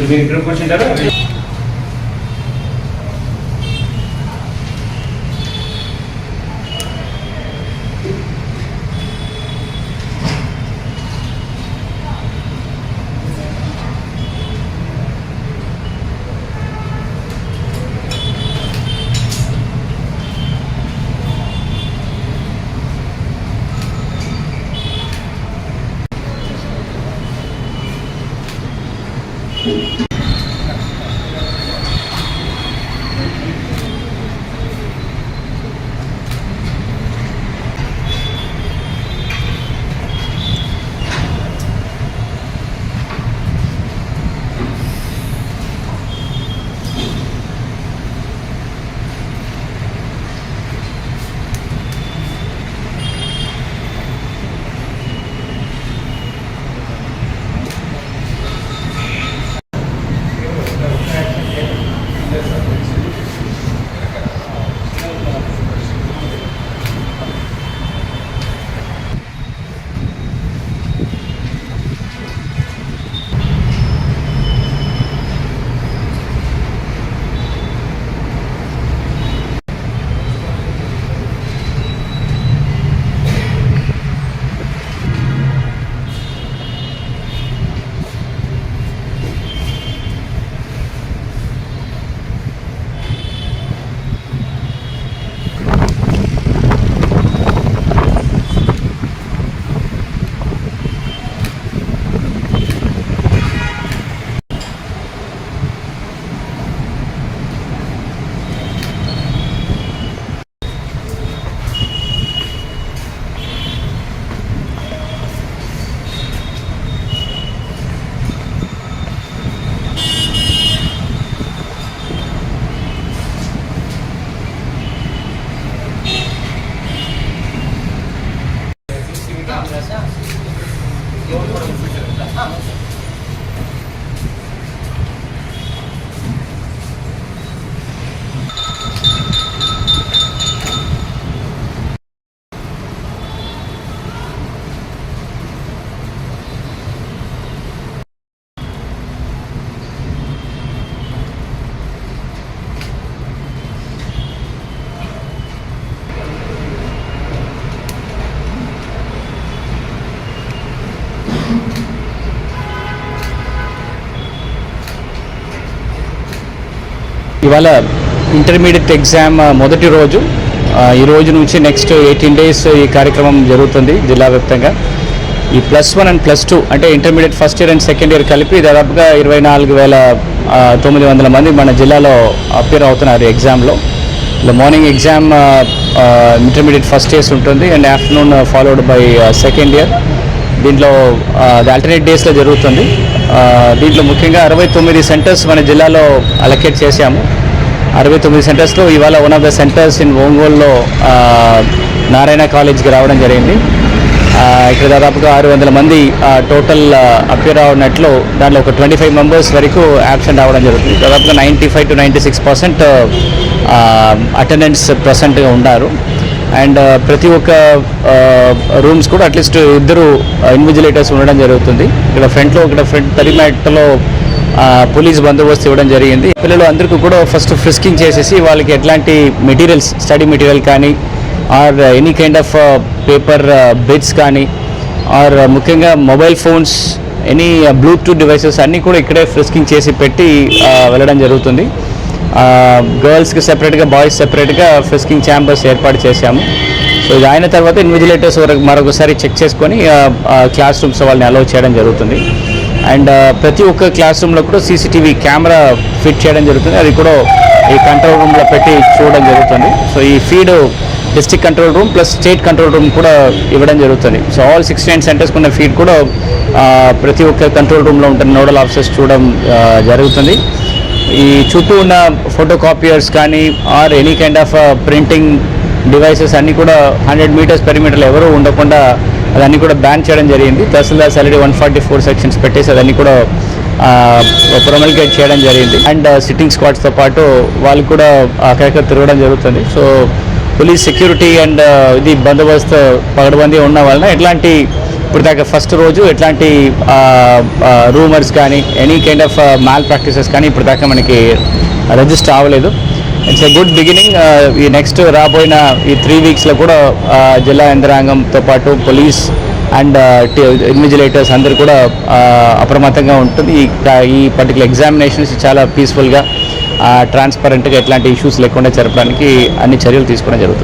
So we group question data. ఇవాళ intermediate exam మొదటి రోజు. ఈ రోజు నుంచి నెక్స్ట్ 18 days ఈ కార్యక్రమం జరుగుతుంది జిల్లా వ్యాప్తంగా. ఈ +1 అండ్ +2 అంటే intermediate first year and second year కలిపి దాదాపుగా 24,900 మంది మన జిల్లాలో అపియర్ అవుతున్నారు ఎగ్జామ్లో. Morning exam intermediate first years ఉంటుంది and afternoon followed by second year. దీంట్లో ఆల్టర్నేట్ డేస్లో జరుగుతుంది. దీంట్లో ముఖ్యంగా 69 సెంటర్స్ మన జిల్లాలో అలొకేట్ చేశాము. 69 సెంటర్స్లో ఇవాళ one of the centres in ఒంగోలులో నారాయణ కాలేజ్కి రావడం జరిగింది. ఇక్కడ దాదాపుగా 600 మంది టోటల్ అపియర్ అవునట్లు. దాంట్లో ఒక 25 members వరకు యాబ్సెంట్ అవ్వడం జరుగుతుంది. దాదాపుగా 95 to 96% అటెండెన్స్ ప్రెసెంట్గా ఉన్నారు. అండ్ ప్రతి ఒక్క రూమ్స్ కూడా అట్లీస్ట్ 2 ఇన్విజిలేటర్స్ ఉండడం జరుగుతుంది. ఇక్కడ ఫ్రంట్ పెరిమీటర్లో పోలీస్ బందోబస్తు ఇవ్వడం జరిగింది. పిల్లలు అందరికీ కూడా ఫస్ట్ ఫ్రిస్కింగ్ చేసేసి వాళ్ళకి ఎట్లాంటి మెటీరియల్స్, స్టడీ మెటీరియల్ కానీ or any kind of paper bits కానీ ఆర్ ముఖ్యంగా mobile phones, any Bluetooth devices అన్నీ కూడా ఇక్కడే ఫ్రిస్కింగ్ చేసి పెట్టి వెళ్ళడం జరుగుతుంది. గర్ల్స్కి సెపరేట్గా, బాయ్స్ సెపరేట్గా ఫ్రిస్కింగ్ ఛాంబర్స్ ఏర్పాటు చేశాము. సో ఇది అయిన తర్వాత ఇన్విజిలేటర్స్ మరొకసారి చెక్ చేసుకొని క్లాస్ రూమ్స్ వాళ్ళని అలౌ చేయడం జరుగుతుంది. అండ్ ప్రతి ఒక్క క్లాస్ రూమ్లో కూడా CCTV కెమెరా ఫిట్ చేయడం జరుగుతుంది. అది కూడా ఈ కంట్రోల్ రూమ్లో పెట్టి చూడడం జరుగుతుంది. సో ఈ feed district control room plus state control room కూడా ఇవ్వడం జరుగుతుంది. సో ఆల్ 69 సెంటర్స్కి ఉన్న ఫీడ్ కూడా ప్రతి ఒక్క కంట్రోల్ రూమ్లో ఉంటున్న నోడల్ ఆఫీసర్స్ చూడడం జరుగుతుంది. ఈ చుట్టూ ఉన్న ఫోటో కాపీయర్స్ కానీ or any kind of printing devices అన్నీ కూడా 100 మీటర్స్ పెరిమీటర్లు ఎవరు ఉండకుండా అదన్నీ కూడా బ్యాన్ చేయడం జరిగింది. తహసీల్దార్స్ ఆల్రెడీ 144 సెక్షన్స్ పెట్టేసి అదన్నీ కూడా ప్రొమల్గేట్ చేయడం జరిగింది. అండ్ సిట్టింగ్ స్క్వాడ్స్తో పాటు వాళ్ళు కూడా అక్కడక్కడ తిరగడం జరుగుతుంది. సో పోలీస్ సెక్యూరిటీ అండ్ ఇది బందోబస్తు పగడబందీ ఉన్న వలన ఎట్లాంటి ఇప్పుడు దాకా ఫస్ట్ రోజు ఎట్లాంటి రూమర్స్ కానీ any kind of mall practices కానీ ఇప్పుడు దాకా మనకి రిజిస్టర్ అవ్వలేదు. It's a good beginning. ఈ నెక్స్ట్ రాబోయిన ఈ 3 వీక్స్లో కూడా జిల్లా యంత్రాంగంతో పాటు పోలీస్ అండ్ ఇన్విజిలేటర్స్ అందరూ కూడా అప్రమత్తంగా ఉంటుంది. ఈ పర్టికులర్ ఎగ్జామినేషన్స్ చాలా పీస్ఫుల్గా ట్రాన్స్పరెంట్గా ఎట్లాంటి ఇష్యూస్ లేకుండా జరపడానికి అన్ని చర్యలు తీసుకోవడం జరుగుతుంది.